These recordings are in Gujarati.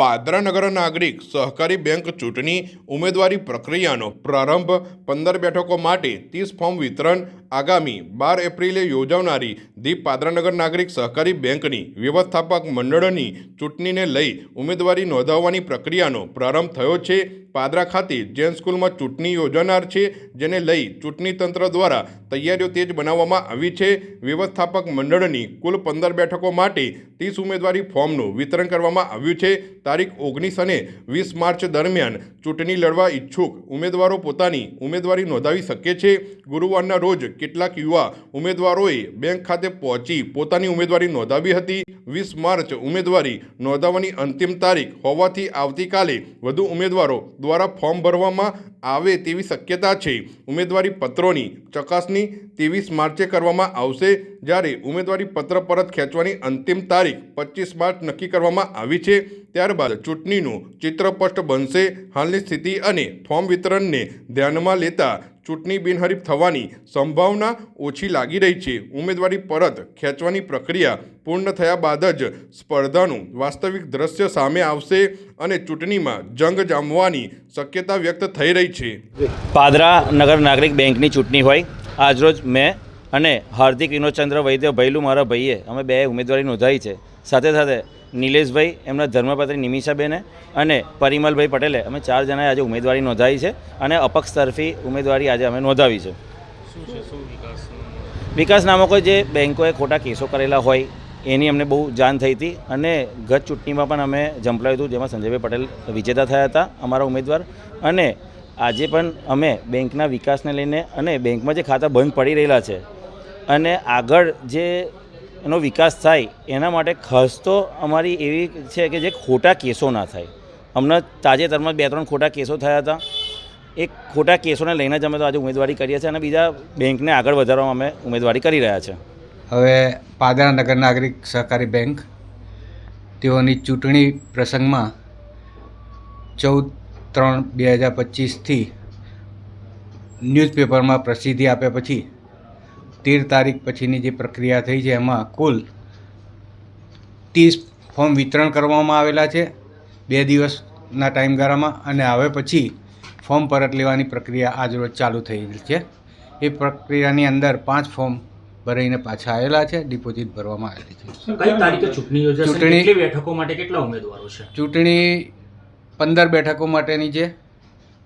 પાદરા નગર નાગરિક સહકારી બેંક ચૂંટણી ઉમેદવારી પ્રક્રિયાનો પ્રારંભ 15 બેઠકો માટે 30 ફોર્મ વિતરણ આગામી 12 એપ્રિલે યોજાનારી ધી પાદરા નગર નાગરિક સહકારી બેંકની વ્યવસ્થાપક મંડળની ચૂંટણીને લઈ ઉમેદવારી નોંધાવવાની પ્રક્રિયાનો પ્રારંભ થયો છે। પાદરા ખાતે જૈન સ્કૂલમાં ચૂંટણી યોજાનાર છે, જેને લઈ ચૂંટણી તંત્ર દ્વારા તૈયારીઓ તેજ બનાવવામાં આવી છે। વ્યવસ્થાપક મંડળની કુલ 15 બેઠકો માટે 30 ઉમેદવારી ફોર્મનું વિતરણ કરવામાં આવ્યું છે। તારીખ 19 અને 20 માર્ચ દરમિયાન ચૂંટણી લડવા ઈચ્છુક ઉમેદવારો પોતાની ઉમેદવારી નોંધાવી શકે છે। ગુરુવારના રોજ કેટલાક યુવા ઉમેદવારોએ બેંક ખાતે પહોંચી પોતાની ઉમેદવારી નોંધાવી હતી। 20 માર્ચ ઉમેદવારી નોંધાવવાની અંતિમ તારીખ હોવાથી આવતીકાલે વધુ ઉમેદવારો દ્વારા ફોર્મ ભરવામાં આવે તેવી શક્યતા છે। ઉમેદવારી પત્રોની ચકાસણી 23 માર્ચે કરવામાં આવશે, જ્યારે ઉમેદવારી પત્ર પરત ખેંચવાની અંતિમ તારીખ 25 માર્ચ નક્કી કરવામાં આવી છે। ત્યારબાદ ચૂંટણીનું ચિત્ર સ્પષ્ટ બનશે। હાલની સ્થિતિ અને ફોર્મ વિતરણને ધ્યાનમાં લેતા ચૂંટણી બિનહરીફ થવાની સંભાવના ઓછી લાગી રહી છે। ઉમેદવારી પરત ખેંચવાની પ્રક્રિયા પૂર્ણ થયા બાદ જ સ્પર્ધાનું વાસ્તવિક દ્રશ્ય સામે આવશે અને ચૂંટણીમાં જંગ જામવાની શક્યતા વ્યક્ત થઈ રહી છે। પાદરા નગર નાગરિક બેંકની ચૂંટણી હોય આજરોજ મેં અને હાર્દિક વિનોદચંદ્ર વૈદ્ય ભૈલું મારા ભાઈએ અમે બે ઉમેદવારી નોંધાવી છે। સાથે સાથે નિલેશભાઈ, એમના ધર્મપત્ની નિમિષાબેને અને પરિમલભાઈ પટેલે અમે 4 જણાએ આજે ઉમેદવારી નોંધાવી છે અને અપક્ષ તરફી ઉમેદવારી આજે અમે નોંધાવી છે। વિકાસનામાં કોઈ જે બેંકોએ ખોટા કેસો કરેલા હોય એની અમને બહુ જાણ થઈ હતી અને ગત ચૂંટણીમાં પણ અમે ઝંપલાવ્યું હતું, જેમાં સંજયભાઈ પટેલ વિજેતા થયા હતા અમારા ઉમેદવાર। અને આજે પણ અમે બેંકના વિકાસને લઈને અને બેંકમાં જે ખાતા બંધ પડી રહેલા છે અને આગળ જે એનો વિકાસ થાય એના માટે ખાસ તો અમારી એવી છે કે જે ખોટા કેસો ના થાય। હમણાં તાજેતરમાં 2-3 ખોટા કેસો થયા હતા, એ ખોટા કેસોને લઈને જ અમે તો આજે ઉમેદવારી કરીએ છીએ અને બીજા બેંકને આગળ વધારવામાં અમે ઉમેદવારી કરી રહ્યા છે। હવે પાદરા નગર નાગરિક સહકારી બેંક તેઓની ચૂંટણી પ્રસંગમાં 14/3/2025થી ન્યૂઝપેપરમાં પ્રસિદ્ધિ આપ્યા પછી 13 તારીખ પછીની જે પ્રક્રિયા થઈ છે એમાં કુલ 30 ફોર્મ વિતરણ કરવામાં આવેલા છે 2 દિવસના ટાઈમગાળામાં, અને હવે પછી ફોર્મ પરત લેવાની પ્રક્રિયા આજરોજ ચાલુ થઈ છે। એ પ્રક્રિયાની અંદર 5 ફોર્મ ભરાઈને પાછા આવેલા છે, ડિપોઝિટ ભરવામાં આવેલી છે। કઈ તારીખે ચૂંટણી યોજાશે? કેટલી બેઠકો માટે કેટલા ઉમેદવારો છે? ચૂંટણી 15 બેઠકો માટેની છે,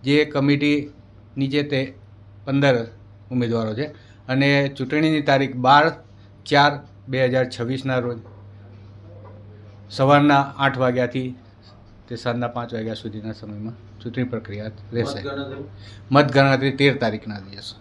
જે કમિટીની છે તે 15 ઉમેદવારો છે અને ચૂંટણીની તારીખ 12/4/2026ના રોજ સવારના 8 વાગ્યાથી તે સાંજના 5 વાગ્યા સુધીના સમયમાં ચૂંટણી પ્રક્રિયા રહેશે। મતગણતરી 13 તારીખના દિવસે।